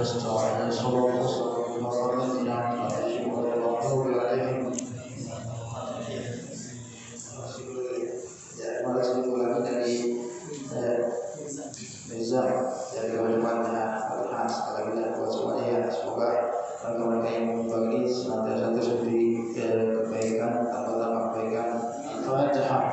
nasta'in. Sallallahu alaihi dari bagaimana al-has alhamdulillah buat semuanya. Semoga mereka yang berbagi senantiasa diberi kebaikan, tambah-tambah kebaikan. Al-Fatihah.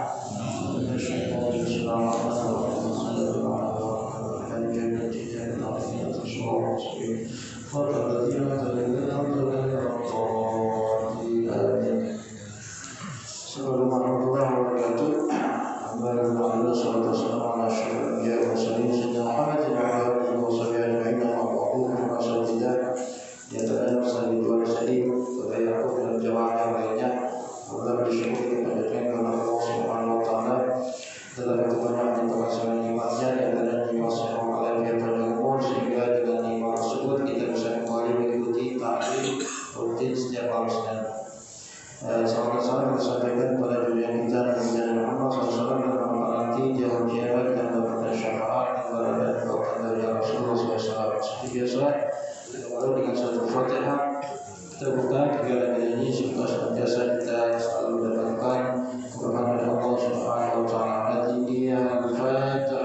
Salam disampaikan kepada dunia kita dan Muhammad SAW dalam nanti jauh kiamat dan mendapatkan syafaat dan berkat dari Rasulullah SAW. Seperti biasa, kita mulai dengan satu Fatihah. Kita buka tiga ini senantiasa kita selalu mendapatkan keberkahan dari Allah Subhanahu Wa Taala. Al-Fatihah.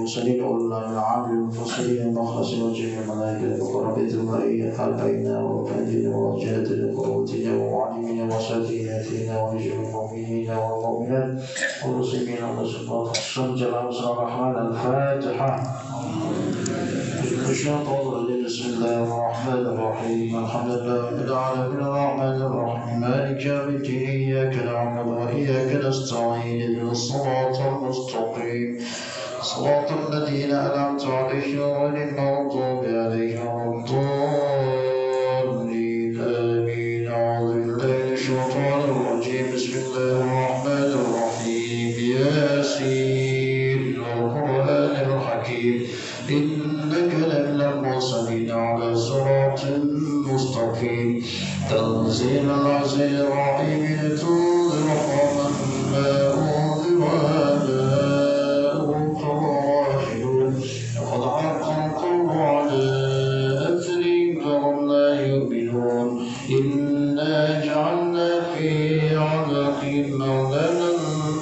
المرسلين قلنا من عامل المفصلين مخلص وجه الملائكة وقربة المائية حالبين وفادين ورجالة وقوتنا ومعلمين وساتيناتنا ونجم المؤمنين والمؤمنات والمسلمين والمسلمات الشمجة الرحمن الفاتحة. بسم الله الرحمن الرحيم. الحمد لله رب العالمين الرحمن الرحيم مالك يوم الدين إياك نعبد وإياك نستعين اهدنا الصراط المستقيم صراط الذين أنعمت عليهم غير المغضوب عليهم ولا الضالين آمين. أعوذ بالله من الشيطان الرجيم. بسم الله الرحمن الرحيم. ياسين والقرآن الحكيم إنك لمن المرسلين على صراط مستقيم تنزيل العزيز الرحيم لتنذر قوما ما أنذر آباؤهم فهم غافلون لقد حق القول على أكثرهم فهم لا يؤمنون إنا جعلنا في أعناقهم أغلالا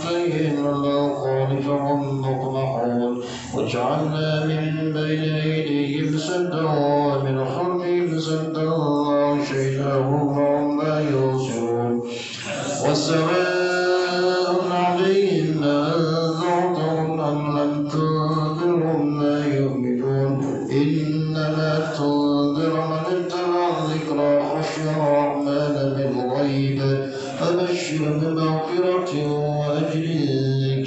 فهي الأذقان فهم مقمحون وجعلنا من بين أيديهم سدا ومن خلفهم سدا وأغشيناهم فهم لا يبصرون والسواء عليهم أنذرتهم أم لم تنذرهم لا يؤمنون إنما تنذر من اتبع الذكر وخشي الرحمن بالغيب فبشره بمغفرة وأجر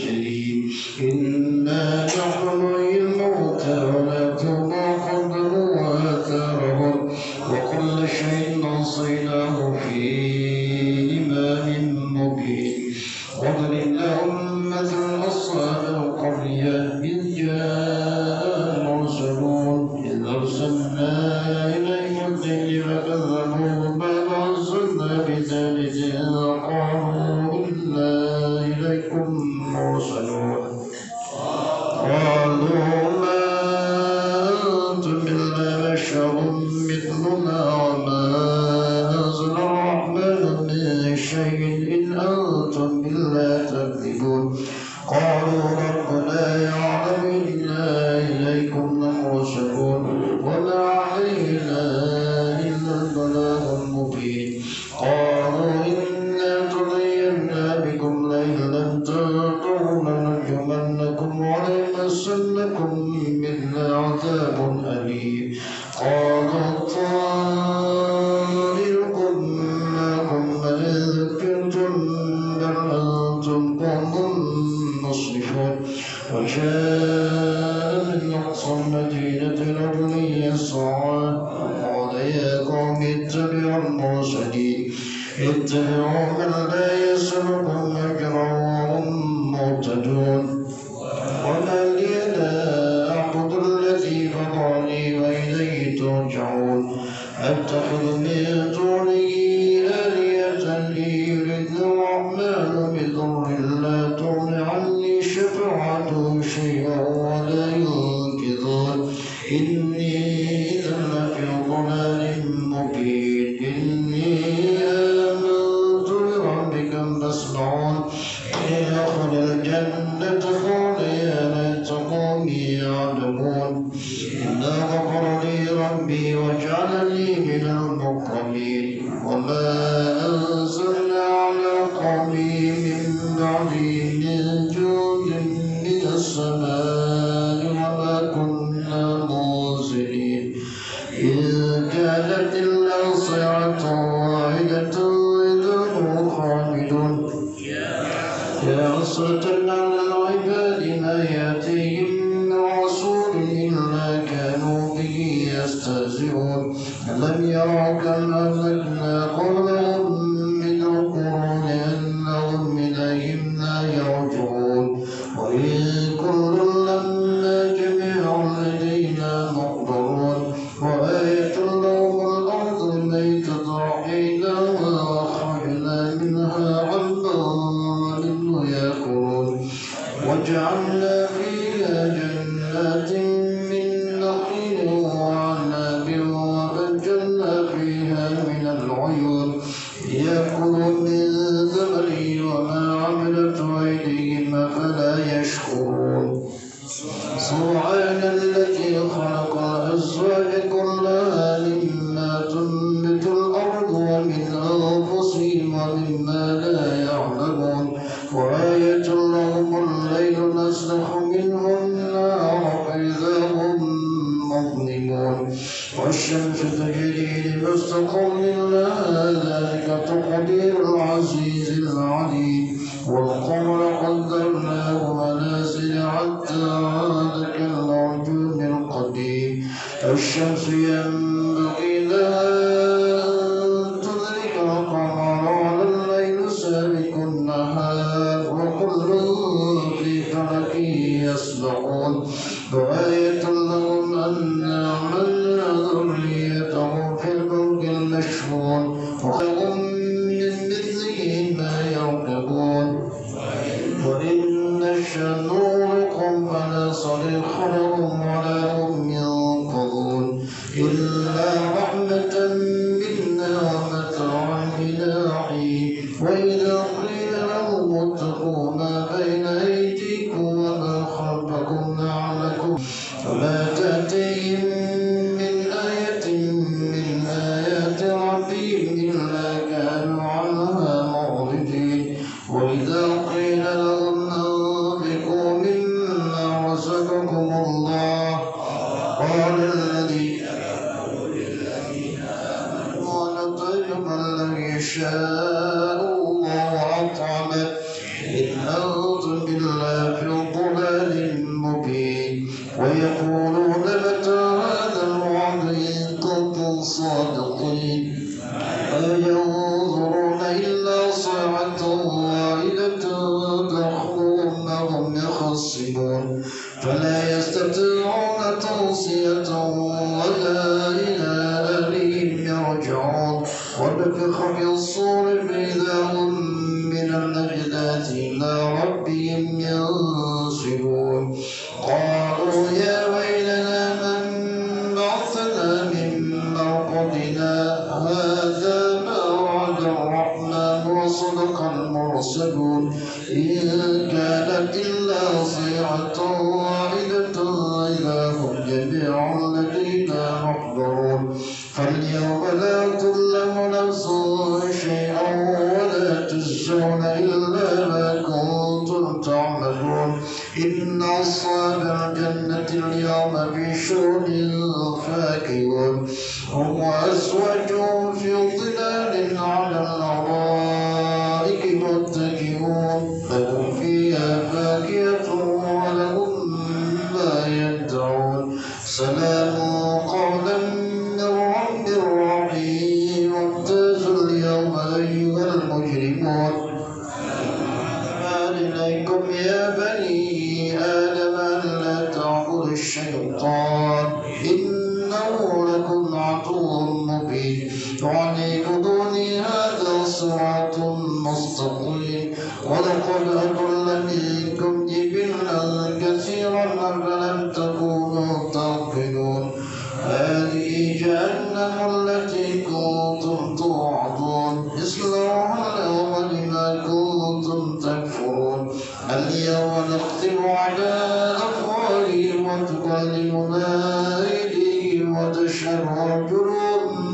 كريم. إنا نحن نحيي الموتى ونكتب ما قدموا وآثارهم وكل شيء أحصيناه في إمام مبين. واضرب لهم مثل أصحاب القرية إذ جاء المرسلون إذ أرسلنا إليهم الذكر فكذبوا بل أرسلنا بثالث قالوا إنا إليكم مرسلون. قالوا ما أنتم إلا بشر مثلنا وما أنزل الرحمن من شيء إن أنتم إلا تكذبون. قالوا ربنا يعلم إنا إليكم لمرسلون وما علينا إلا البلاغ المبين. قالوا إنا تطيرنا بكم لئن لم تنتهوا لنرجمنكم وليمسنكم منا عذاب أليم. قالوا طائركم معكم إن ذكرتم بل أنتم قوم مسرفون. وجاء من أقصى المدينة رجل يسعى قال يا قوم اتبعوا المرسلين اتبعوا من لا يسألكم أجرا مهتدون وما لي لا أعبد الذي فطرني وإليه ترجعون أتخذ من دونه آلهة يردني الرحمن بضر لا تغن عني شفاعتهم شيئا ولا ينقذون إني إذا لفي ضلال مبين إني آمنت بربكم فاسمعون إن أدخل الجنة قال يا ليت قومي يعلمون إنا غفر لي ربي وجعلني من المكرمين وما أنزلنا على قومي من بعدي من جود من السماء وما كنا منزلين إن كانت إلا صيحة واحدة إذا هم خامدون يا حسرة على العباد ما يأتيهم من رسول إلا كانوا به يستهزئون ألم يروا كم أهلكنا قبلهم من القرون أنهم إليهم لا يرجعون وإن كل لما جميع لدينا محضرون وآية لهم الأرض الميتة أحييناها وأخرجنا منها حبا يأكلون وجعلنا فيها جنات من نخيل وعناب وفجرنا فيها من العيون يأكلون من ثمره وما عملته أيديهم أفلا يشكرون سبحان الذي خلق الأزواج كلها مما تنبت الأرض ومن أنفسهم ومما لا يعلمون وآية لهم الليل نسلخ منه النار فإذا هم مظلمون والشمس تجري لمستقر لها ذلك تقدير العزيز العليم والقمر قدرناه منازل حتى عاد كالعرجون القديم الشمس ينبغي لها أن تدرك القمر والليل سابق النهار وكل في فلك يسبحون وآية لهم أنا حملنا ذريتهم في الفلك المشحون وخلقهم من مثله ما يركبون وإن نشأ نغرقهم فلا صريخ لهم ولا هم ينقذون إلا رحمة منا ومتاعا إلى حين وإذا قيل لهم اتقوا ما بين أيديكم وما خلفكم لعلكم وما تأتيهم من آية من آيات ربهم إلا كانوا عنها معرضين وإذا قيل لهم أنفقوا مما رزقكم الله قال الذين ونطعم من يشاء الله أطعمه إن أنتم إلا في ضلال مبين ويقولون متى هذا الوعد إن كنتم صادقين ينظرون إلا صيحة واحدة تأخذهم وهم يخصمون فلا يستطيعون توصية ولا إلى أهلهم يرجعون ونفخ في الصور فإذا هم من الأجداث إلى ربهم ينسلون قالوا يا ويلنا من بعثنا من مرقدنا هذا ما وعد الرحمن وصدق المرسلون إن كانت إلا صيحة واحدة إذا هم جميع لدينا محضرون فاليوم لا تظلم نفس شيئا ولا تجزون إلا ما كنتم تعملون إن أصحاب الجنة اليوم في شغل فاكهون هم وأزواجهم في ظلال على الأرائك متكئون لهم فيها فاكهة ولهم ما يدعون سلام قولا من رب رحيم وامتازوا اليوم أيها المجرمون ما إليكم يا أفلم تكونوا تعقلون هذه جهنم التي كنتم توعدون اصلوها اليوم بما كنتم تكفرون اليوم نختم على أفواههم وتكلمنا أيديهم وتشهد أرجلهم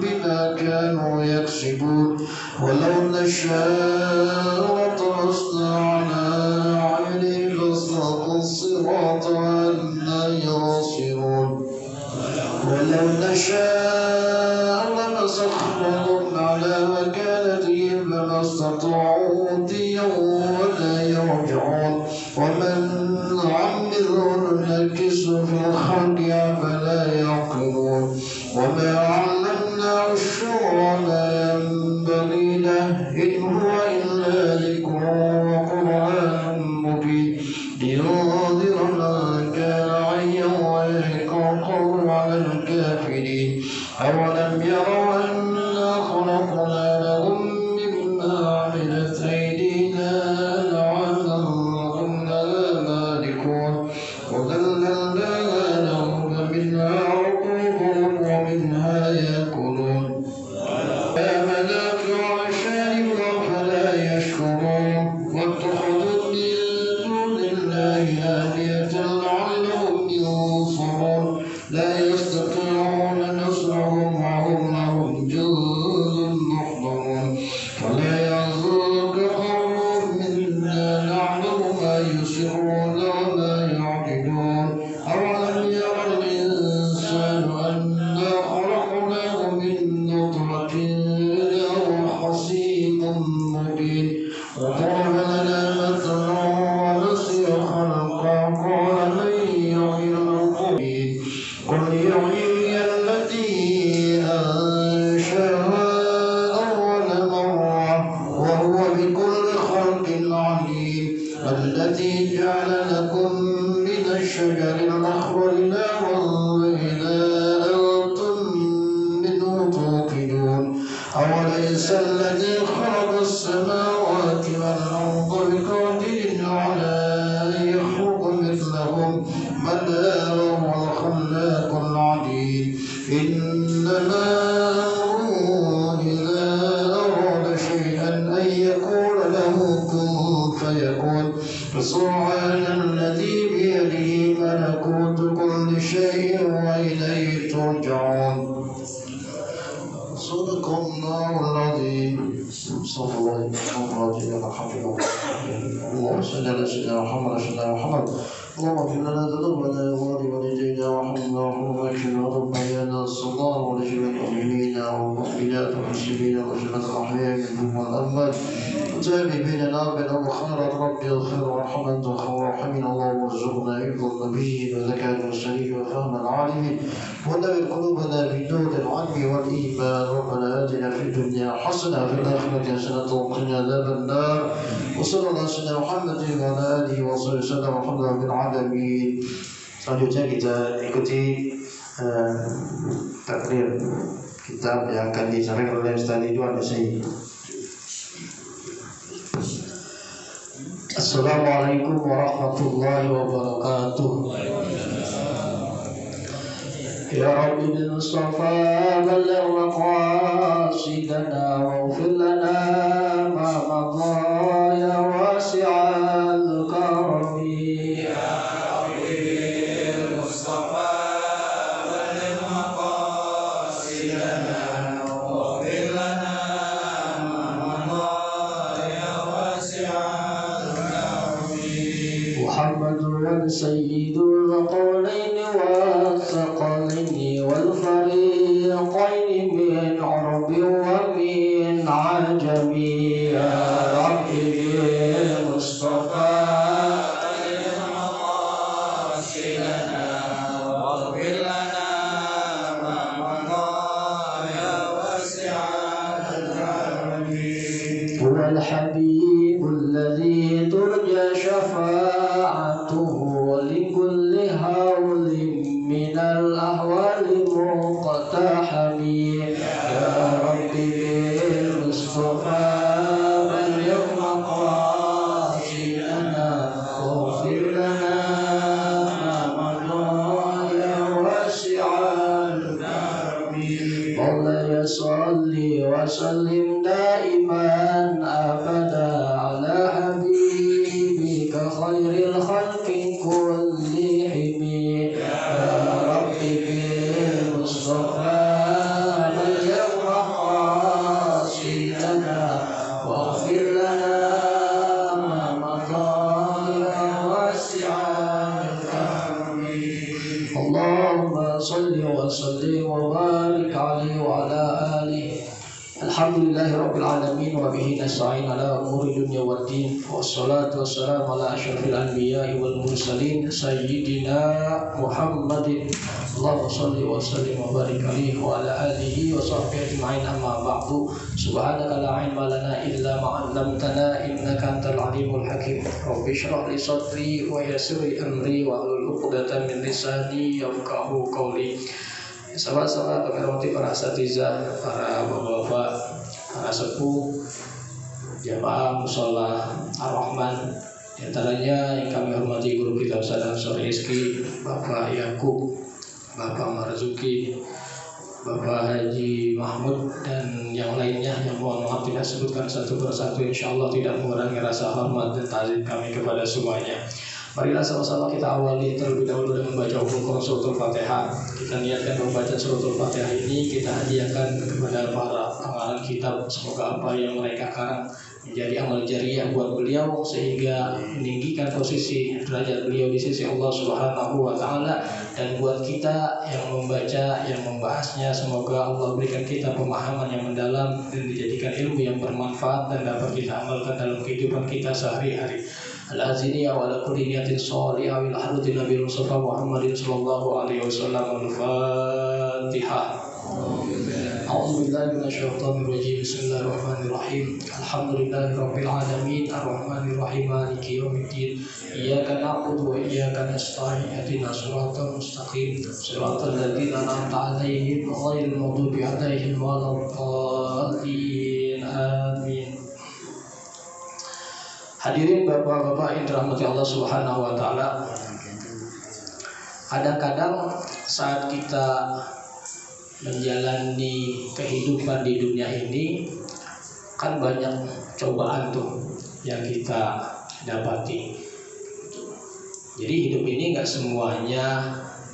بما كانوا يكسبون ولو نشاء لطمسنا على عينهم فاستبقوا الصراط أنى يبصرون ولو نشاء لمسخناهم على مكانتهم فما استطاعوا مضيا ولا يرجعون ومن نعمره ننكسه في الخلق أفلا يعقلون وما علمناه الشعر ما ينبغي له إن هو إلا ذكر وقرآن مبين لينذر من كان حيا ويحق القول على الكافرين أولم يروا أنا خلقنا لهم مما عملت أيدينا أنعاما لهم لها مالكون وذللناها لهم فمنها ركوبهم ومنها يأكلون يا منافع شاربها فلا يشكرون واتخذوا من دون الله آلهة لعلهم ينصرون لا يستطيعون نصرهم وهم لهم جند محضرون ولا يحزنك قولهم منا نعلم ما يسرون وما يعلنون أولم ير الإنسان أنا خلقناه من نطفة له خصيم مبين وضرب لنا مثلا ونسي خلقا قال من يحيي القبيل قل يحيي التي أنشأها أول مرة وهو بكل خلق عليم الذي جعل لكم من الشجر الأخضر نارا وإذا أنتم منه توقدون أوليس الذي خلق السماوات والأرض بقادر على أن يخلق مثلهم بلى وهو الخلاق العليم إنما أمره إذا أراد شيئا أن يقول له كن فيكون سبحان الذي بيده ملكوت كل شيء وإليه ترجعون صدق الله العظيم صلى الله عليه وسلم اللهم صل على سيدنا محمد وعلى محمد اللهم اغفر لنا ذنوبنا ولوالدينا وارحمنا واكفنا ربنا الصلاة ولجميع المؤمنين والمؤمنات والمسلمين وجميع الأحياء منهم والأموات وتابع بيننا وبينهم خيرا ربي اغفر وارحم أنت خير الراحمين اللهم ارزقنا حفظ النبي وذكاء المرسلين وفهم العالمين ونور قلوبنا بنور العلم والإيمان ربنا آتنا في الدنيا حسنة وفي الآخرة حسنة وقنا عذاب النار وصلى الله على سيدنا محمد وعلى آله وصحبه وسلم والحمد لله رب العالمين. Selanjutnya kita ikuti takrir kitab yang akan disampaikan oleh Ustaz Ridwan Syekh. Assalamualaikum warahmatullahi wabarakatuh. Ya Rabbi bil Mustafa balligh maqasidana waghfir lana ma madha ya wasi'al karami. Ya Rabbi bil Mustafa balligh maqasidana waghfir lana ma madha ya wasi'al karami. Muhammadun sayyidul qawlaini والثقلين والفريقين من عرب ومن عجم يا رب بالمصطفى مقاصدنا واغفر لنا ما مضى يا واسع الكرم هو الحبيب الذي ترجى شفاعته لكل هول من الأهوال مقتحم يا رب بالمصطفى بلغ مقاصدنا واغفر لنا وسلم دائما أبدا على حبيبك خير الخلق كلهم يا ربي بالمصطفى بلغ مقاصدنا واغفر لنا ما مضى يا واسع الكرم. اللهم صل وسلم وبارك عليه وعلى آله. Alhamdulillahi rabbil alamin wa bihi nasta'in ala umuri dunya waddin. Wassalatu wassalamu ala asyrafil anbiya'i wal mursalin sayyidina Muhammadin. Allahumma shalli wa sallim wa barik alaihi wa ala alihi wa sahbihi ajma'in, amma ba'du. Subhanaka la ilma lana illa ma 'allamtana innaka antal alimul hakim. Rabbi shrah li sadri wa yassir li amri wa hlul 'uqdatam min lisani yafqahu qawli. Sahabat-sahabat kami hormati para asatizah, para bapak-bapak, para sepuh, jamaah mushola Ar-Rahman. Di antaranya yang kami hormati guru kita Ustaz Ansor Rizki, Bapak Yakub, Bapak Marzuki, Bapak Haji Mahmud, dan yang lainnya yang mohon maaf tidak sebutkan satu persatu. Insyaallah tidak mengurangi rasa hormat dan ta'zim kami kepada semuanya. Marilah sama-sama kita awali terlebih dahulu dengan membaca hukum suratul Fatihah. Kita niatkan membaca suratul Fatihah ini kita hadiahkan kepada para pengarang kitab. Semoga apa yang mereka karang menjadi amal jariah buat beliau sehingga meninggikan posisi derajat beliau di sisi Allah Subhanahu wa taala, dan buat kita yang membaca, yang membahasnya, semoga Allah berikan kita pemahaman yang mendalam dan dijadikan ilmu yang bermanfaat dan dapat kita amalkan dalam kehidupan kita sehari-hari. Al-azini wa ala kulli niyatin shalihah wa ala hadratin Nabi Mustafa Muhammadin sallallahu alaihi wasallam. Al-Fatihah. A'udzu billahi minasyaitonir rajim. Bismillahirrahmanirrahim. Alhamdulillahi rabbil alamin arrahmanir rahim maliki yaumiddin. Iyyaka na'budu wa iyyaka nasta'in ihdinas siratal mustaqim siratal ladzina an'amta 'alaihim ghairil maghdubi 'alaihim waladdallin. Amin. Hadirin bapak-bapak yang dirahmati Allah Subhanahu wa taala. Kadang-kadang saat kita menjalani kehidupan di dunia ini kan banyak cobaan tuh yang kita dapati. Jadi hidup ini nggak semuanya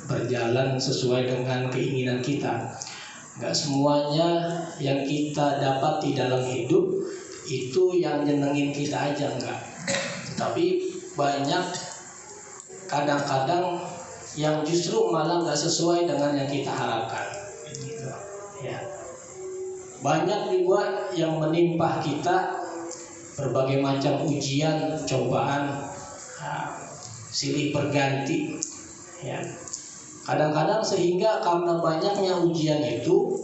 berjalan sesuai dengan keinginan kita. Nggak semuanya yang kita dapati dalam hidup itu yang nyenengin kita aja, enggak. Tapi banyak kadang-kadang yang justru malah nggak sesuai dengan yang kita harapkan. Gitu. Ya. Banyak juga yang menimpa kita berbagai macam ujian, cobaan, silih berganti. Ya. Kadang-kadang sehingga karena banyaknya ujian itu,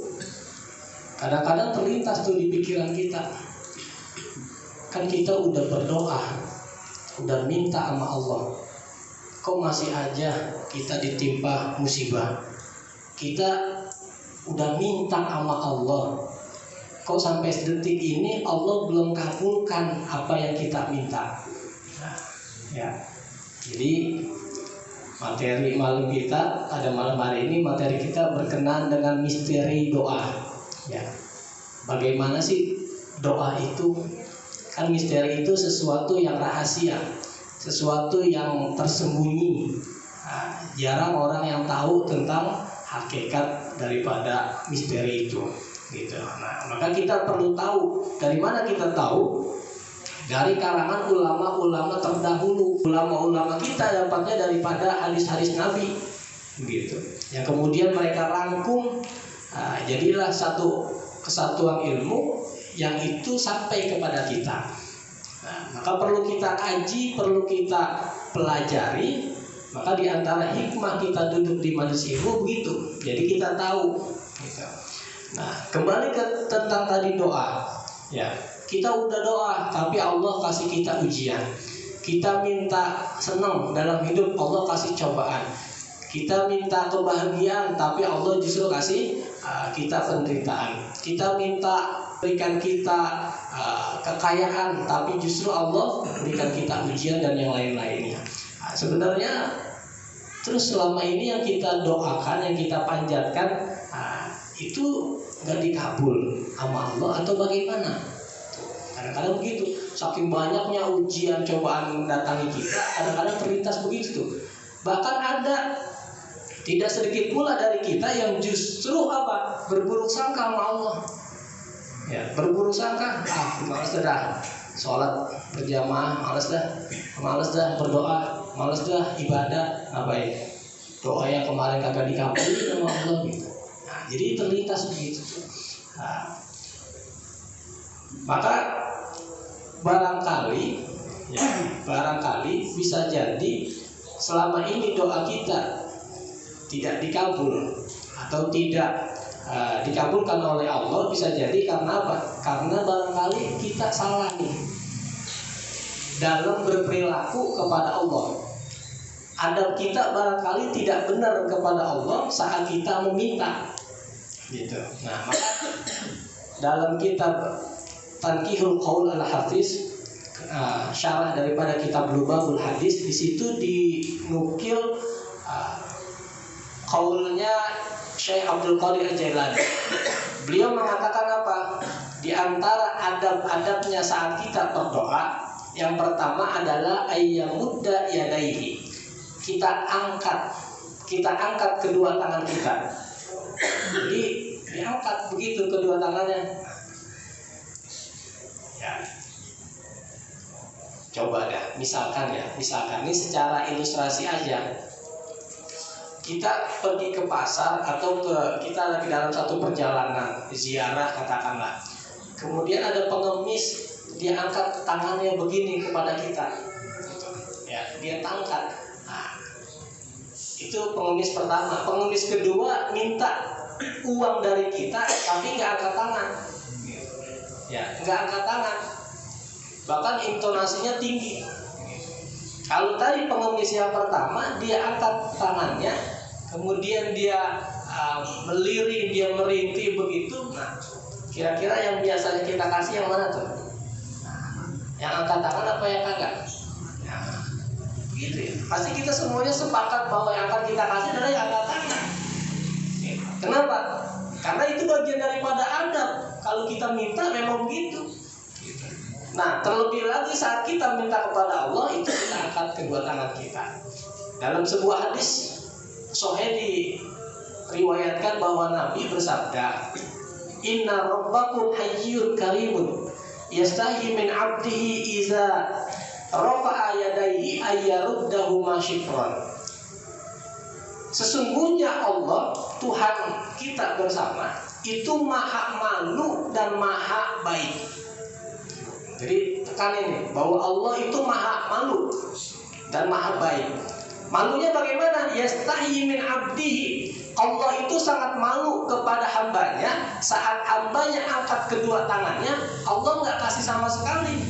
kadang-kadang terlintas tuh di pikiran kita. Kan kita udah berdoa, udah minta sama Allah, kok masih aja kita ditimpa musibah. Kita udah minta sama Allah, kok sampai detik ini Allah belum kabulkan apa yang kita minta. Nah, ya. Jadi materi malam kita pada malam hari ini, materi kita berkenaan dengan misteri doa. Ya, bagaimana sih doa itu? Kan misteri itu sesuatu yang rahasia, sesuatu yang tersembunyi. Nah, jarang orang yang tahu tentang hakikat daripada misteri itu. Gitu. Nah, maka kita perlu tahu. Dari mana kita tahu? Dari karangan ulama-ulama terdahulu. Ulama-ulama kita dapatnya daripada hadis-hadis Nabi. Gitu. Yang kemudian mereka rangkum, jadilah satu kesatuan ilmu yang itu sampai kepada kita. Nah, maka perlu kita kaji, perlu kita pelajari. Maka di antara hikmah kita duduk di majelis ilmu begitu. Jadi kita tahu. Gitu. Nah, kembali ke tentang tadi doa. Ya, kita udah doa, tapi Allah kasih kita ujian. Kita minta senang dalam hidup, Allah kasih cobaan. Kita minta kebahagiaan, tapi Allah justru kasih kita penderitaan. Kita minta berikan kita kekayaan, tapi justru Allah berikan kita ujian dan yang lain-lainnya. Sebenarnya terus selama ini yang kita doakan, yang kita panjatkan, itu nggak dikabul sama Allah atau bagaimana? Kadang-kadang begitu, saking banyaknya ujian cobaan mendatangi kita, kadang-kadang terlintas begitu tuh. Bahkan ada tidak sedikit pula dari kita yang justru apa? Berburuk sangka sama Allah. Ya, berburuk sangka, malas dah sholat berjamaah, malas dah berdoa, malas dah ibadah, apa ya? Doa yang kemarin kagak dikabul sama Allah gitu. Nah, jadi terlintas begitu tuh. Nah, maka barangkali bisa jadi selama ini doa kita tidak dikabul atau tidak dikabulkan oleh Allah, bisa jadi karena apa? Karena barangkali kita salah nih dalam berperilaku kepada Allah. Adab kita barangkali tidak benar kepada Allah saat kita meminta gitu. Nah, maka dalam kitab Tanqihul Qaul Al-Hafiz, syarah daripada kitab Lubabul Hadis, di situ dinukil qaulnya Syekh Abdul Qadir Al-Jailani. Beliau mengatakan apa? Di antara adab-adabnya saat kita berdoa, yang pertama adalah ayyamudda yadaihi. Kita angkat kedua tangan kita. Jadi diangkat begitu kedua tangannya. Ya. Coba dah, misalkan ini secara ilustrasi aja. Kita pergi ke pasar atau kita lagi dalam satu perjalanan ziarah katakanlah. Kemudian ada pengemis, dia angkat tangannya begini kepada kita. Ya, dia tangkat. Nah, itu pengemis pertama. Pengemis kedua minta uang dari kita tapi nggak angkat tangan. Ya, nggak angkat tangan. Bahkan intonasinya tinggi. Kalau tadi pengemis yang pertama dia angkat tangannya, kemudian dia melirik, dia merintih begitu. Nah, kira-kira yang biasanya kita kasih yang mana tuh? Yang angkat tangan apa yang kagak? Ya, begitu ya. Pasti kita semuanya sepakat bahwa yang akan kita kasih adalah yang angkat tangan. Kenapa? Karena itu bagian daripada adab. Kalau kita minta memang begitu. Nah, terlebih lagi saat kita minta kepada Allah, itu kita angkat kedua tangan kita. Dalam sebuah hadis sahih diriwayatkan bahwa Nabi bersabda, "Inna rabbakum hayyun karimun, yastahi min 'abdihi iza rafa'a yadayhi ayyaruddahuma syikran." Sesungguhnya Allah, Tuhan kita bersama, itu maha malu dan maha baik. Jadi tekan ini bahwa Allah itu maha malu dan maha baik. Malunya bagaimana? Yastahi min 'abdihi. Allah itu sangat malu kepada hambanya. Saat hambanya angkat kedua tangannya, Allah nggak kasih sama sekali.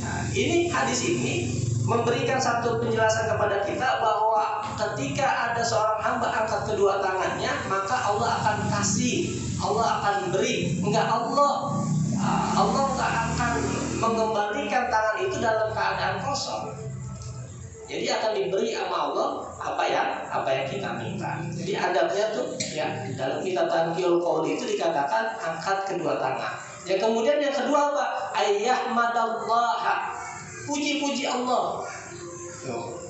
Nah, ini hadis ini memberikan satu penjelasan kepada kita bahwa ketika ada seorang hamba angkat kedua tangannya, maka Allah akan kasih, Allah akan beri. Allah nggak akan mengembalikan tangan itu dalam keadaan kosong. Jadi akan diberi sama Allah apa yang kita minta. Jadi adabnya tuh ya dalam kitab Tanqihul Qaul itu dikatakan angkat kedua tangan. Ya, kemudian yang kedua apa? Ayyahmadallah. Puji-puji Allah.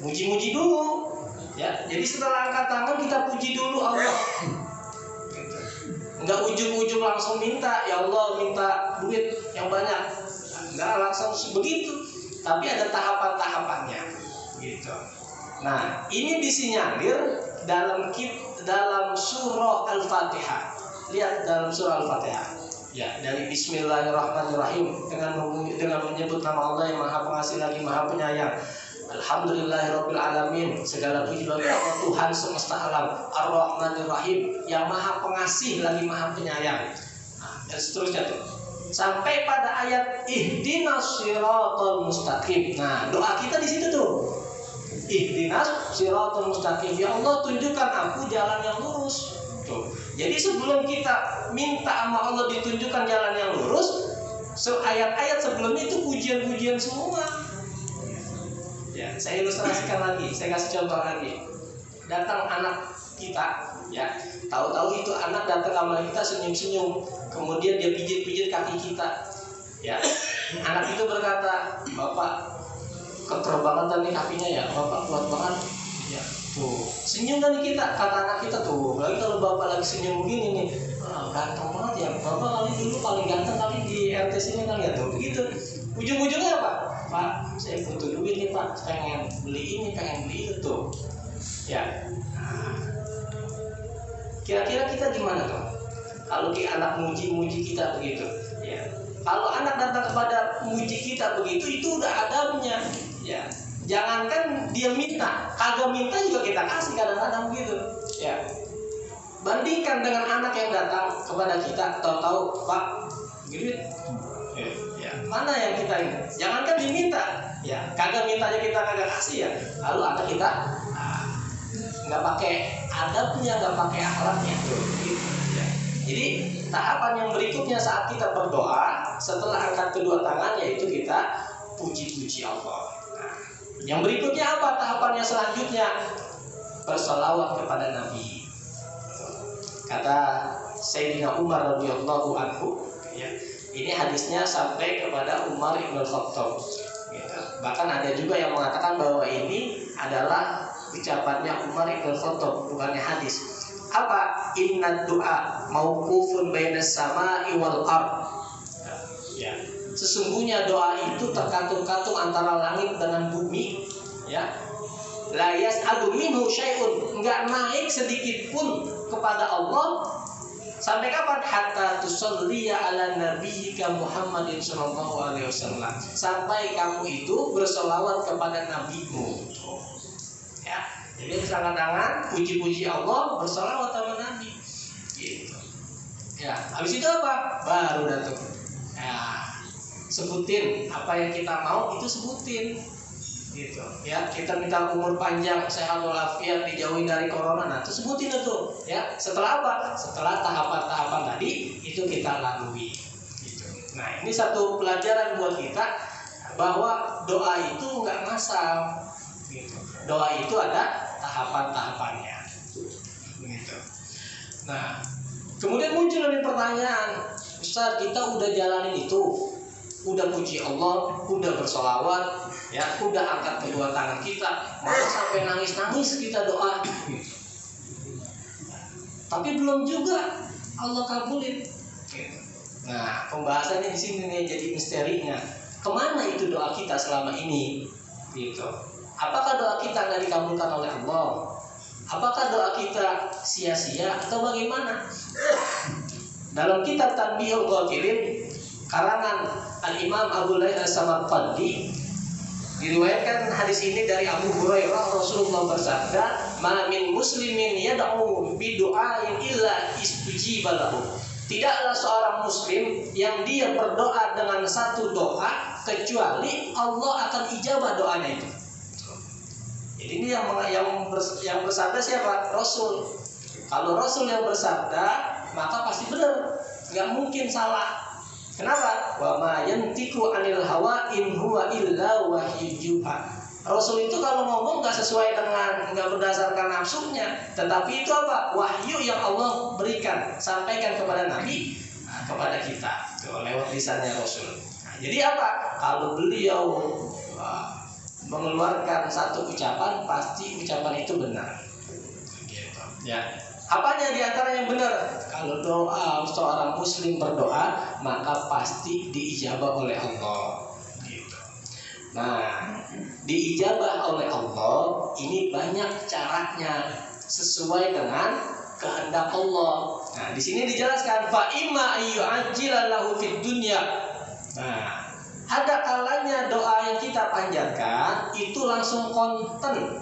Muji-muji dulu. Ya, jadi setelah angkat tangan kita puji dulu Allah. Enggak ujung-ujung langsung minta, ya Allah minta duit yang banyak. Enggak langsung begitu, tapi ada tahapan-tahapannya gitu. Nah, ini disinyalir dalam surah Al-Fatihah. Lihat dalam surah Al-Fatihah. Ya, dari Bismillahirrahmanirrahim dengan menyebut nama Allah yang Maha Pengasih lagi Maha Penyayang. Alhamdulillahirabbil alamin. Segala puji bagi Allah Tuhan semesta alam. Ar-Rahmanir-Rahim, yang Maha Pengasih lagi Maha Penyayang. Nah, dan seterusnya tuh. Sampai pada ayat ihdinas siratal mustaqim. Nah, doa kita di situ tuh. Ihdinas siratal mustaqim. Ya Allah, tunjukkan aku jalan yang lurus. Tuh. Jadi sebelum kita minta sama Allah ditunjukkan jalan yang lurus, ayat-ayat sebelumnya itu pujian-pujian semua. Ya, saya ilustrasikan lagi, saya kasih contoh lagi. Datang anak kita, ya. Tahu-tahu itu anak datang sama kita senyum-senyum, kemudian dia pijit-pijit kaki kita, ya. Anak itu berkata, "Bapak, keker banget nih kakinya ya, Bapak kuat banget." Ya, tuh senyum dari kita, kata anak kita tuh. Lagi kalau bapak lagi senyum begini nih, ganteng banget ya, bapak kali dulu paling ganteng kali di RT sini kali ya tuh. Begitu. Ujung-ujungnya apa? Pak, saya butuh duit nih Pak, pengen beli ini, pengen beli itu tuh. Ya. Nah, kira-kira kita gimana tuh? Kalau anak muji-muji kita begitu, ya. Kalau anak datang kepada muji kita begitu, itu udah adabnya, ya. Jangankan dia minta, kagak minta juga kita kasih kadang-kadang begitu, ya. Bandingkan dengan anak yang datang kepada kita, tahu-tahu Pak, duit, ya. Mana yang kita ini? Jangankan diminta, ya. Kagak mintanya kita kagak kasih ya. Lalu anak kita nggak pakai adabnya, nggak pakai akhlaknya, gitu, ya. Jadi tahapan yang berikutnya saat kita berdoa, setelah angkat kedua tangan, yaitu kita puji-puji Allah. Nah, yang berikutnya apa tahapannya selanjutnya? Bersolawat kepada Nabi. Kata Sayyidina Umar radhiyallahu anhu, ya, ini hadisnya sampai kepada Umar ibn Khattab. Gitu. Bahkan ada juga yang mengatakan bahwa ini adalah ucapannya Umar ibn Khattab, bukannya hadis. Apa? Inna du'a mauqufun bainas sama'i wal ard. Ya. Sesungguhnya doa itu terkatung-katung antara langit dengan bumi, ya. La yas'adu minhu syai'un, enggak naik sedikit pun kepada Allah sampai kapan? Hatta tusalliya ala nabiyyika Muhammadin sallallahu alaihi wasallam, sampai kamu itu berselawat kepada nabimu. Ya. Jadi angkat tangan, puji-puji Allah, berselawat sama Nabi. Gitu. Ya, habis itu apa? Baru datang. Ya, sebutin apa yang kita mau, itu sebutin. Gitu. Ya, kita minta umur panjang, sehat walafiat, dijauhi dari corona. Nah, itu sebutin itu. Ya, setelah apa? Setelah tahapan-tahapan tadi itu kita lalui. Gitu. Nah, ini satu pelajaran buat kita bahwa doa itu nggak ngasal. Gitu. Doa itu ada tahapan-tahapannya. Begitu. Nah, kemudian muncul nih pertanyaan, Ustaz, kita udah jalanin itu, udah puji Allah, udah bersolawat, ya, udah angkat kedua tangan kita, masa sampai nangis-nangis kita doa, tapi belum juga Allah kabulin. Nah, pembahasannya di sini nih jadi misterinya, kemana itu doa kita selama ini, gitu. Apakah doa kita nggak dikabulkan oleh Allah? Apakah doa kita sia-sia atau bagaimana? Dalam kitab Tanbihul Ghafilin karangan Al-Imam Abu Layth As-Samarqandi, diriwayatkan hadis ini dari Abu Hurairah, Rasulullah bersabda, "Ma min muslimin yad'u bi du'ain illa istujiba lahu." Tidaklah seorang muslim yang dia berdoa dengan satu doa kecuali Allah akan ijabah doanya itu. Jadi ini yang bersabda siapa? Rasul. Kalau Rasul yang bersabda, maka pasti benar, nggak mungkin salah. Kenapa? Wa ma yantiqu 'anil hawa in huwa illa wahyu yuha. Rasul itu kalau ngomong nggak sesuai dengan, nggak berdasarkan nafsunya, tetapi itu apa? Wahyu yang Allah berikan, sampaikan kepada Nabi, kepada kita, lewat lisannya Rasul. Nah, jadi apa? Kalau beliau mengeluarkan satu ucapan, pasti ucapan itu benar. Gitu. Ya. Apanya diantara yang benar? Kalau doa seorang muslim berdoa, maka pasti diijabah oleh Allah. Gitu. Nah, diijabah oleh Allah ini banyak caranya sesuai dengan kehendak Allah. Nah, di sini dijelaskan fa imma ayyu'ajjila lahu fid dunya. Nah, ada kalanya doa yang kita panjatkan itu langsung konten,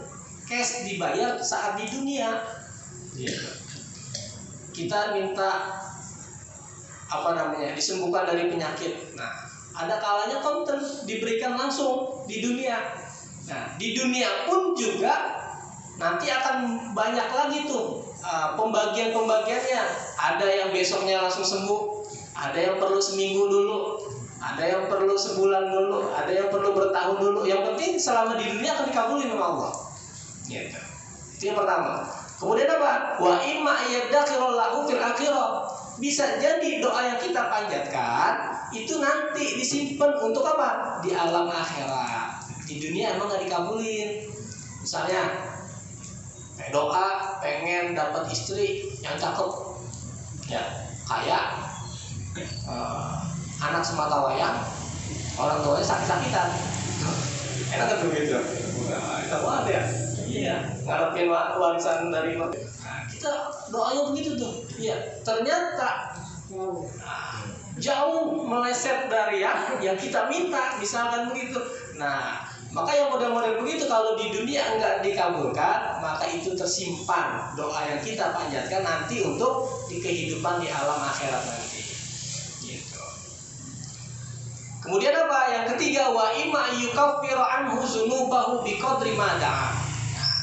cash dibayar saat di dunia. Kita minta disembuhkan dari penyakit. Nah, ada kalanya konten diberikan langsung di dunia. Nah, di dunia pun juga nanti akan banyak lagi tuh pembagian-pembagiannya. Ada yang besoknya langsung sembuh, ada yang perlu seminggu dulu, ada yang perlu sebulan dulu, ada yang perlu bertahun dulu. Yang penting selama di dunia akan dikabulin sama Allah. Gitu. Itu yang pertama. Kemudian apa? Wa imma yadakhirulahu fil akhirah. Bisa jadi doa yang kita panjatkan itu nanti disimpan untuk apa? Di alam akhirat. Di dunia emang gak dikabulin. Misalnya doa pengen dapat istri yang cakep, ya kayak anak semata wayang, orang tuanya sakit-sakitan. Enak kan begitu? Kita buat ya. Iya, ngarepin warisan dari nah, kita doanya begitu tuh. Iya, ternyata jauh meleset dari yang kita minta, misalkan begitu. Nah, maka yang model-model begitu kalau di dunia enggak dikabulkan, maka itu tersimpan doa yang kita panjatkan nanti untuk di kehidupan di alam akhirat nanti. Gitu. Kemudian apa? Yang ketiga, wa imma yukaffiru anhu dzunubahu biqadri ma da'a.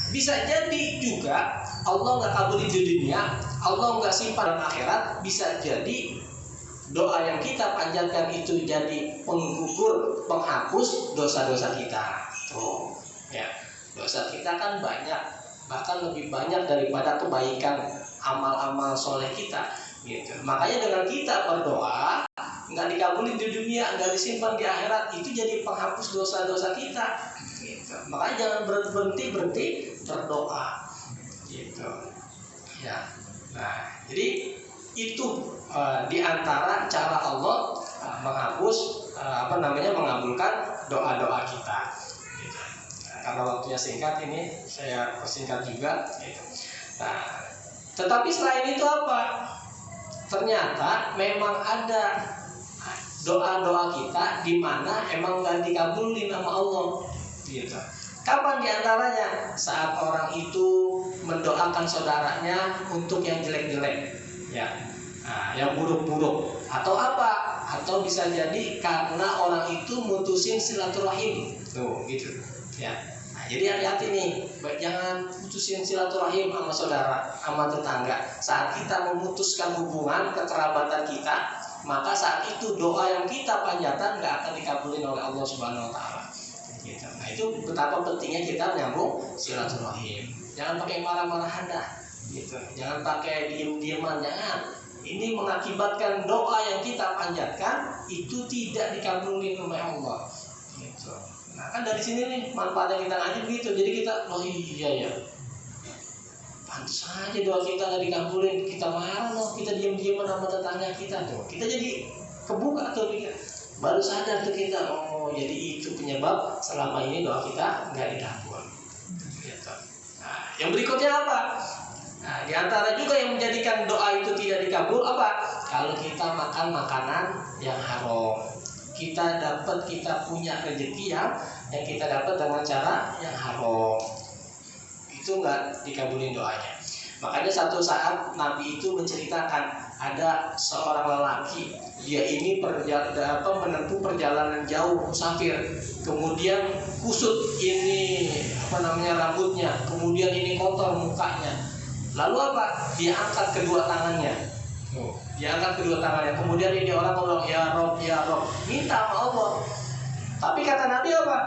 Bisa jadi juga Allah nggak kabulin di dunia, Allah nggak simpan dalam akhirat. Bisa jadi doa yang kita panjatkan itu jadi penggugur, penghapus dosa-dosa kita. Tuh, ya, dosa kita kan banyak, bahkan lebih banyak daripada kebaikan amal-amal soleh kita. Gitu. Makanya dengan kita berdoa, nggak dikabulin di dunia, nggak disimpan di akhirat, itu jadi penghapus dosa-dosa kita. Gitu. Makanya jangan berhenti berdoa. Gitu. Ya. Nah, jadi itu di antara cara Allah menghapus mengabulkan doa-doa kita. Gitu. Nah, karena waktunya singkat ini saya persingkat juga. Gitu. Nah, tetapi selain itu apa? Ternyata memang ada doa-doa kita di mana emang nggak dikabulin sama Allah. Gitu. Kapan diantaranya? Saat orang itu mendoakan saudaranya untuk yang jelek-jelek, ya, yang buruk-buruk, atau apa? Atau bisa jadi karena orang itu mutusin silaturahim, tuh, gitu, ya. Nah, jadi hati-hati nih, jangan putusin silaturahim sama saudara, sama tetangga. Saat kita memutuskan hubungan kekerabatan kita, maka saat itu doa yang kita panjatkan nggak akan dikabulin oleh Allah Subhanahu Wa Taala. Gitu. Nah, itu betapa pentingnya kita menyambung silaturahim. Jangan pakai marah-marahan dah, gitu. Jangan pakai diem-dieman, jangan. Ini mengakibatkan doa yang kita panjatkan itu tidak dikabulin oleh Allah. Gitu. Nah, kan dari sini nih manfaatnya kita ngaji begitu. Jadi kita, oh iya ya, pantas aja doa kita nggak dikabulin. Kita marah loh, kita diem-dieman sama tetangga kita tuh. Kita jadi kebuka tuh kita. Baru sadar tuh kita, oh jadi itu penyebab selama ini doa kita nggak dikabul. Gitu. Nah, yang berikutnya apa? Nah, di antara juga yang menjadikan doa itu tidak dikabul apa? Kalau kita makan makanan yang haram, kita punya rezeki yang kita dapat dengan cara yang haram, itu nggak dikabulin doanya. Makanya satu saat Nabi itu menceritakan ada seorang lelaki, dia ini menempuh perjalanan jauh musafir, kemudian kusut ini rambutnya, kemudian ini kotor mukanya. Lalu apa? Dia angkat kedua tangannya. Kemudian ini orang ngomong ya Rob, minta sama Allah. Tapi kata Nabi apa?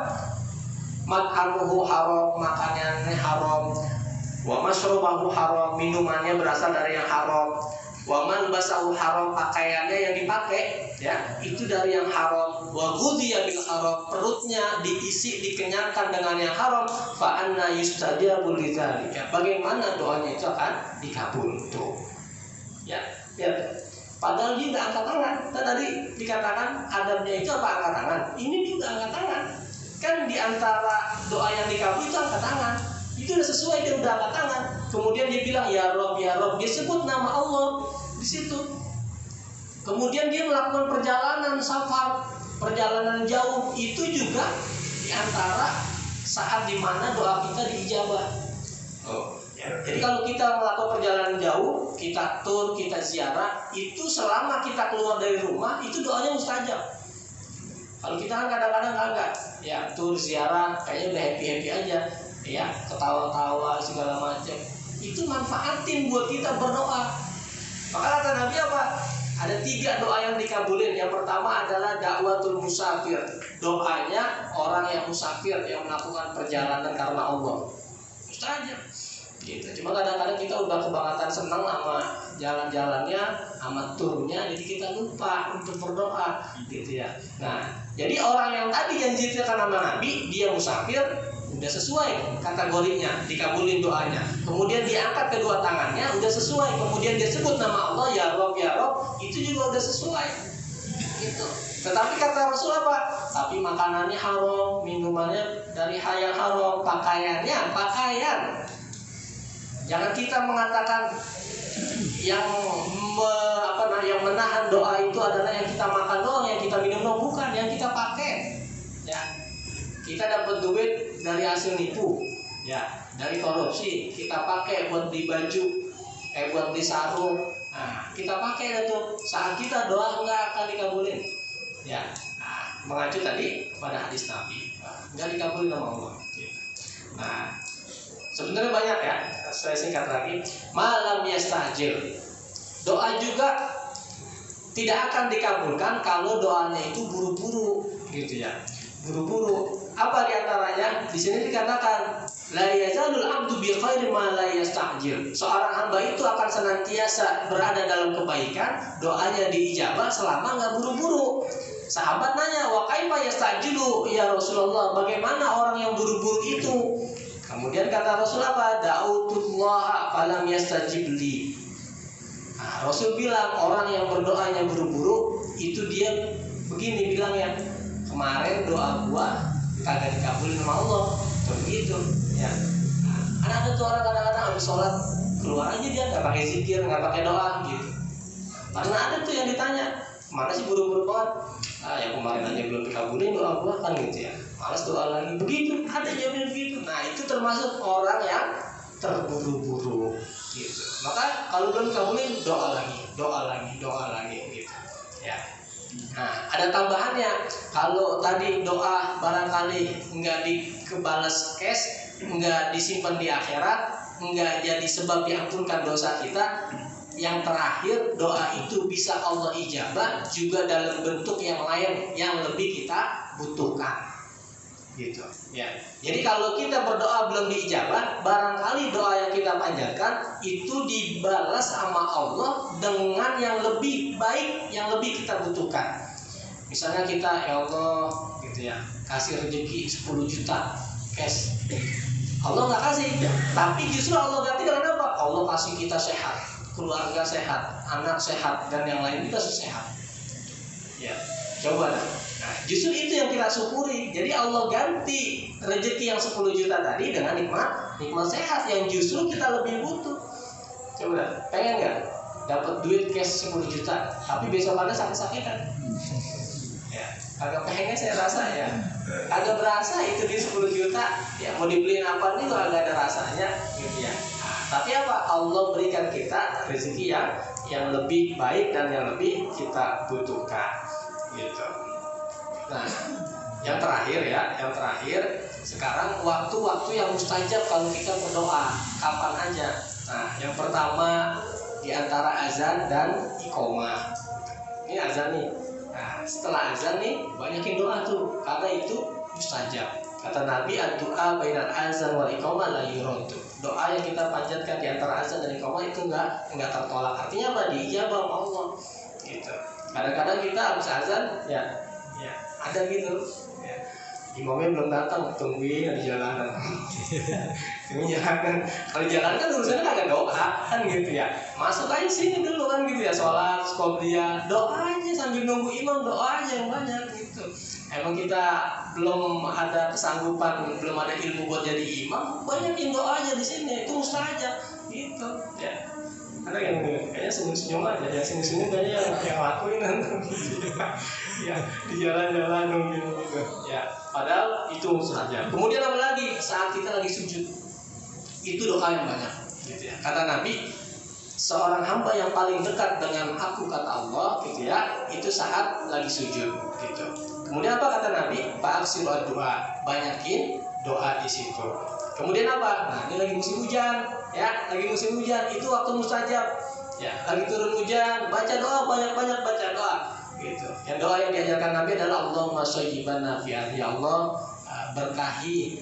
Mat'amuhu haram, makanannya haram. Wa masyrubahu haram, minumannya berasal dari yang haram. Wa malbasahu haram, pakaiannya yang dipakai ya itu dari yang haram. Wa ghudhiya bil haram, perutnya diisi dikenyangkan dengan yang haram. Fa anna yustajabu lidzalika, bagaimana doanya itu akan dikabul tuh. Ya. Padahal dia enggak angkat tangan. Tadi dikatakan adabnya itu apa? Angkat tangan. Ini juga angkat tangan. Kan di antara doa yang dikabul itu angkat tangan. Itu udah sesuai, dia udah angkat tangan. Kemudian dia bilang ya Rob, dia sebut nama Allah di situ. Kemudian dia melakukan perjalanan safar, perjalanan jauh, itu juga di antara saat dimana doa kita diijabah. Jadi kalau kita melakukan perjalanan jauh, kita tur, kita ziarah, itu selama kita keluar dari rumah, itu doanya mustajab. Kalau kita kan kadang-kadang enggak, ya tur ziarah, kayaknya udah happy aja, ya ketawa-tawa segala macam. Itu manfaatin buat kita berdoa. Maka kata Nabi apa? Ada 3 doa yang dikabulin. Yang pertama adalah dakwatul musafir, doanya orang yang musafir yang melakukan perjalanan karena Allah. Mustajab. gitu. Cuma kadang-kadang kita udah kebangetan senang sama jalan-jalannya, sama turnya, jadi kita lupa untuk berdoa gitu ya. Nah, jadi orang yang tadi yang ceritakan nama Nabi, dia musafir, udah sesuai kategorinya, dikabulin doanya. Kemudian diangkat kedua tangannya, udah sesuai. Kemudian dia sebut nama Allah, ya Rob, itu juga udah sesuai. Gitu. Tetapi kata Rasul apa? Tapi makanannya haram, minumannya dari hal yang haram, pakaiannya pakaian. Jangan kita mengatakan yang yang menahan doa itu adalah yang kita makan doang, yang kita minum doang, bukan, yang kita pakai. Ya. Kita dapat duit dari hasil nipu, ya, dari korupsi, kita pakai buat beli baju, buat beli sarung. Nah, kita pakai itu saat kita doa nggak akan dikabulin. Ya, nah, mengacu tadi pada hadis Nabi, nggak dikabulin sama Allah. Nah, sebenarnya banyak ya. Saya singkat lagi, malam yastajil. Doa juga tidak akan dikabulkan kalau doanya itu buru-buru, gitu ya. Buru-buru. Apa diantaranya? Di sini dikatakan la yazalul abdu bi khairi ma la yastajil. Seorang hamba itu akan senantiasa berada dalam kebaikan, doanya diijabah selama nggak buru-buru. Sahabat nanya, wa kaifa yastajilu ya Rasulullah? Bagaimana orang yang buru-buru itu? Kemudian kata Rasul apa? Da'utullah falam yastajib li. Nah, Rasul bilang orang yang berdoanya buru-buru itu dia begini bilangnya, kemarin doa gua kagak dikabulin sama Allah, begitu ya. Nah, ada tuh orang kadang-kadang habis sholat keluar aja dia nggak pakai zikir, nggak pakai doa gitu. Karena ada tuh yang ditanya, mana sih buru-buru banget? Ya kemarin aja belum dikabulin doa gua kan gitu ya. Malas doa lagi, begitu. Ada jawabnya begitu. Nah itu termasuk orang yang terburu-buru gitu. Maka kalau belum dikabulin doa lagi gitu ya. Nah, ada tambahannya. Kalau tadi doa barangkali nggak dikebalas cash, nggak disimpan di akhirat, nggak jadi sebab diampunkan dosa kita. Yang terakhir, doa itu bisa Allah ijabah juga dalam bentuk yang lain yang lebih kita butuhkan. Gitu ya. Jadi kalau kita berdoa belum diijabah, barangkali doa yang kita panjatkan itu dibalas sama Allah dengan yang lebih baik, yang lebih kita butuhkan. Misalnya kita, ya Allah gitu ya, kasih rezeki 10 juta cash. Allah nggak kasih, tapi justru Allah ganti dengan apa? Allah kasih kita sehat, keluarga sehat, anak sehat, dan yang lain juga sehat. Ya, coba dah. Nah, justru itu yang kita syukuri. Jadi Allah ganti rezeki yang 10 juta tadi dengan nikmat sehat yang justru kita lebih butuh. Coba, pengen nggak dapat duit cash 10 juta, tapi besok ada sakit-sakitan? Ya, agak pengen saya rasa ya. Agak berasa itu di 10 juta, ya mau dibeliin apa nih tuh agak ada rasanya, gitu ya. Nah, tapi apa? Allah berikan kita rezeki yang lebih baik dan yang lebih kita butuhkan, gitu. Nah, yang terakhir sekarang waktu-waktu yang mustajab kalau kita berdoa, kapan aja. Nah, yang pertama di antara azan dan iqomah. Ini azan nih. Nah, setelah azan nih banyakin doa tuh, karena itu mustajab. Kata Nabi, ad-du'a bainal azan wal iqomah la yuraddu. Doa yang kita panjatkan di antara azan dan iqomah itu enggak tertolak. Artinya apa? Diijabah sama Allah. Gitu. Kadang-kadang kita habis azan ya ada gitu ya. Imamnya belum datang, tungguin di jalanan. Kalau jalan kan urusannya kagak doa kan gitu ya. Masuk aja sini dulu kan gitu ya, sholat, qobliyah, doa aja sambil nunggu imam, doa aja yang banyak gitu. Emang kita belum ada kesanggupan, belum ada ilmu buat jadi imam, banyakin doa aja di sini, itu mustajab gitu ya. Ada yang kayaknya senyum-senyum aja, yang senyum-senyum kayaknya yang lakuin ya di jalan-jalan nungguin gitu ya, padahal itu mustajab. Kemudian apa lagi? Saat kita lagi sujud itu doa yang banyak gitu ya. Kata Nabi, seorang hamba yang paling dekat dengan aku, kata Allah gitu ya, itu saat lagi sujud gitu. Kemudian apa kata Nabi? Fa'aksiru doa, banyakin doa di situ. Kemudian apa? Nah, ini lagi musim hujan ya, lagi musim hujan itu waktu mustajab ya, lagi turun hujan, baca doa, banyak-banyak baca doa gitu. Yang doa yang diajarkan Nabi adalah Allahumma shayyiban nafi'an, ya Allah berkahi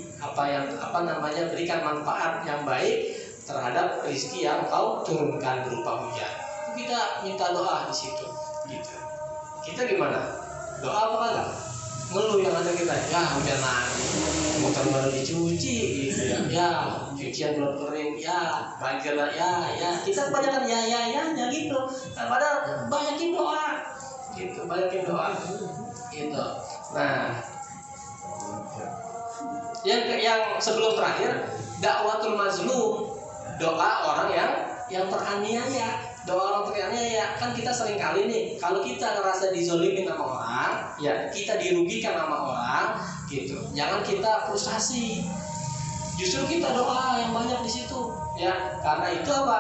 berikan manfaat yang baik terhadap rezeki yang Kau turunkan berupa hujan. Kita minta doa di situ. Gitu. Kita gimana? Doa apa kagak? Ngeluh yang ada kita, ya hujan lagi, motor baru dicuci, gitu ya, ya cucian belum kering, ya banjir lah, ya kita kebanyakan ya gitu. Nah, padahal banyakin doa, gitu, banyakin doa, gitu. Nah, yang sebelum terakhir, dakwatul mazlum, doa orang yang teraniaya. Doa orang teraniaya, kan kita sering kali nih, kalau kita ngerasa dizolimin sama orang, ya kita dirugikan sama orang, gitu. Jangan kita frustasi, justru kita doa yang banyak di situ, ya. Karena itu apa?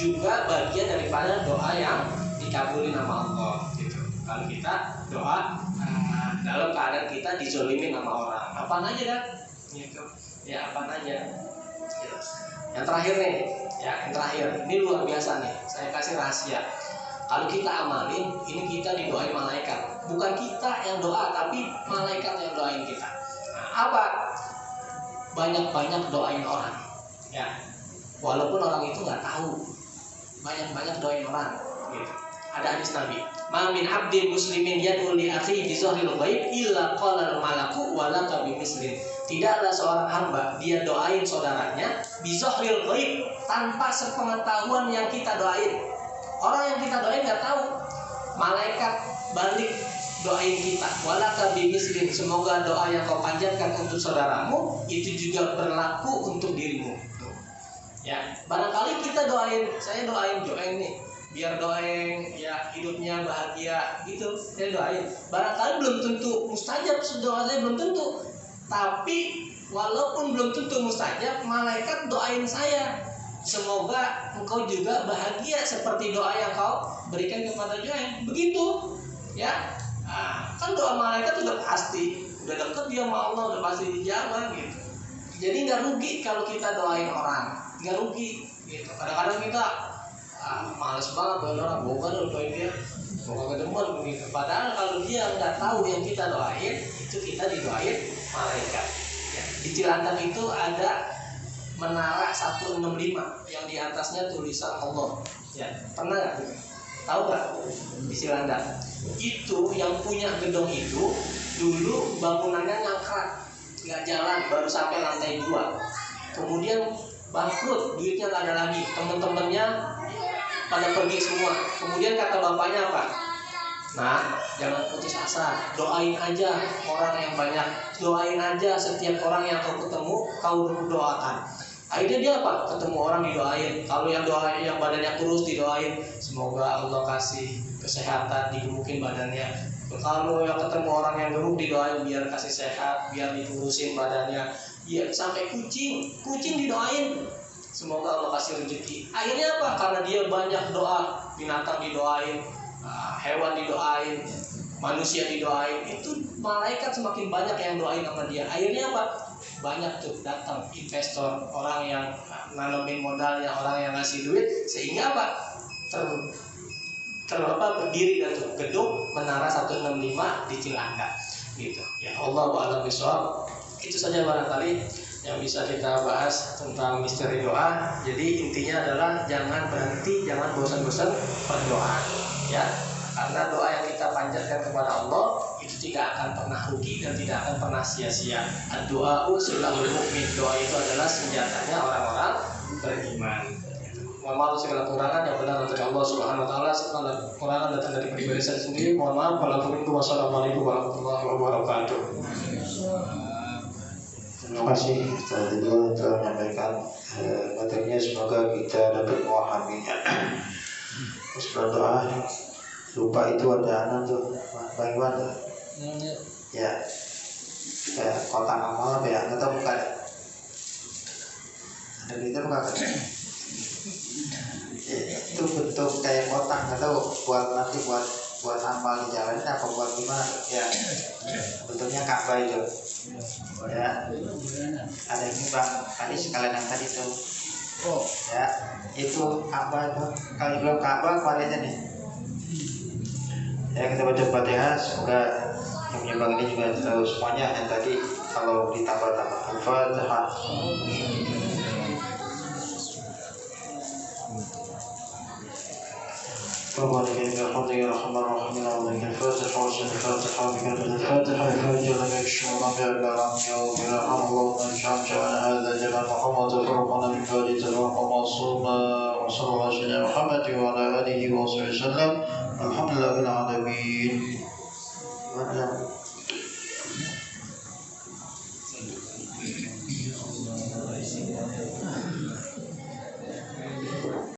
Juga bagian daripada doa yang dikabulin sama Allah, gitu. Kalau kita doa dalam keadaan kita dizolimin sama orang, apaan aja kan, gitu. Ya apaan aja. Gitu. Yang terakhir nih. Ya, yang terakhir, ini luar biasa nih. Saya kasih rahasia. Kalau kita amalin, ini kita didoain malaikat. Bukan kita yang doa, tapi malaikat yang doain kita. Nah, apa? Banyak-banyak doain orang. Ya, walaupun orang itu nggak tahu. Banyak-banyak doain orang. Gitu. Ada hadis Nabi. Ma min abdin muslimin yad'u li akhihi bi zahril ghaib illa qala al-malaku wa laka bi mislin. Tidaklah seorang hamba dia doain saudaranya bi zahril ghaib, tanpa sepengetahuan yang kita doain. Orang yang kita doain nggak tahu. Malaikat balik doain kita. Walaka bi mislin. Semoga doa yang kau panjatkan untuk saudaramu itu juga berlaku untuk dirimu. Tuh. Ya, barangkali kita doain, saya doain nih. Biar doain ya hidupnya bahagia gitu, saya doain. Barangkali belum tentu mustajab, doa saya belum tentu. Tapi walaupun belum tentu mustajab, malaikat doain saya, semoga engkau juga bahagia seperti doa yang kau berikan kepada Joen. Begitu, ya. Nah, kan doa malaikat udah pasti, udah deket dia sama Allah, udah pasti dijawab gitu. Jadi nggak rugi kalau kita doain orang, nggak rugi gitu. Kadang-kadang kita males banget doain orang, bukan doain dia, bukan kedemen begitu. Padahal kalau dia nggak tahu yang kita doain, itu kita didoain malaikat. Ya, di Cilandak itu ada menara 165 yang di atasnya tulisan Allah. Ya, pernah nggak? Tahu nggak? Di Cilandak itu yang punya gedung itu dulu bangunannya ngangkrak, nggak jalan, baru sampai lantai 2. Kemudian bangkrut, duitnya nggak ada lagi, teman-temannya pada pergi semua. Kemudian kata bapaknya apa? Nah, jangan putus asa, doain aja orang yang banyak, doain aja setiap orang yang kau ketemu, kau doakan. Akhirnya dia apa? Ketemu orang didoain. Kalau yang doain, yang badannya kurus didoain, semoga Allah kasih kesehatan, digemukin badannya. Kalau yang ketemu orang yang gemuk didoain biar kasih sehat, biar dikurusin badannya. Ya, sampai kucing didoain, semoga Allah kasih rezeki. Akhirnya apa? Karena dia banyak doa, binatang didoain, hewan didoain, manusia didoain, itu malaikat semakin banyak yang doain sama dia. Akhirnya apa? Banyak tuh datang investor, orang yang nanamin modalnya, orang yang ngasih duit, sehingga apa? Berdiri dan gedung menara 165 di Cilandak gitu. Ya Allah wa'ala bishawab. Itu saja barangkali yang bisa kita bahas tentang misteri doa. Jadi intinya adalah jangan berhenti, jangan bosan-bosan berdoa, ya. Karena doa yang kita panjatkan kepada Allah itu tidak akan pernah rugi dan tidak akan pernah sia-sia. Ad-du'a'u silahul mu'min. Doa itu adalah senjatanya orang-orang beriman. Mohon maaf segala kekurangan, yang benar dari Allah Subhanahu wa taala, segala kekurangan datang dari pribadi saya sendiri. Mohon maaf. Wassalamualaikum warahmatullahi wabarakatuh. Terima kasih Ustaz Ridwan telah menyampaikan materinya, semoga kita dapat memahaminya. Terus berdoa, lupa itu ada anak tuh, Bang tuh. Ya, kayak kotak amal apa ya? Nggak tahu bukan? Ada di itu bukan? Ya, itu bentuk kayak kotak, nggak tahu buat nanti buat amal di jalan apa buat gimana? Ya, bentuknya Ka'bah itu. Ya, ada ini Bang, tadi sekalian yang tadi tuh. Oh, ya, itu Ka'bah itu. Kalau belum Ka'bah, keluar aja nih. Ya, kita baca Fatihah, semoga yang menyumbang ini juga tahu semuanya. Yang tadi kalau ditambah-tambah Al-Fatihah. ربنا كريم الحمد يا رحمن الرحيم عليك الفاتحة وسط الفاتحة بكلمة الفاتحة الفاتحة لم يكشف ربي العالم يوم برحمة الله نجعل جمعنا هذا جمع محمد فرقنا من بعد تفرق معصوما وصلى الله على سيدنا محمد وعلى آله وصحبه وسلم الحمد لله رب العالمين.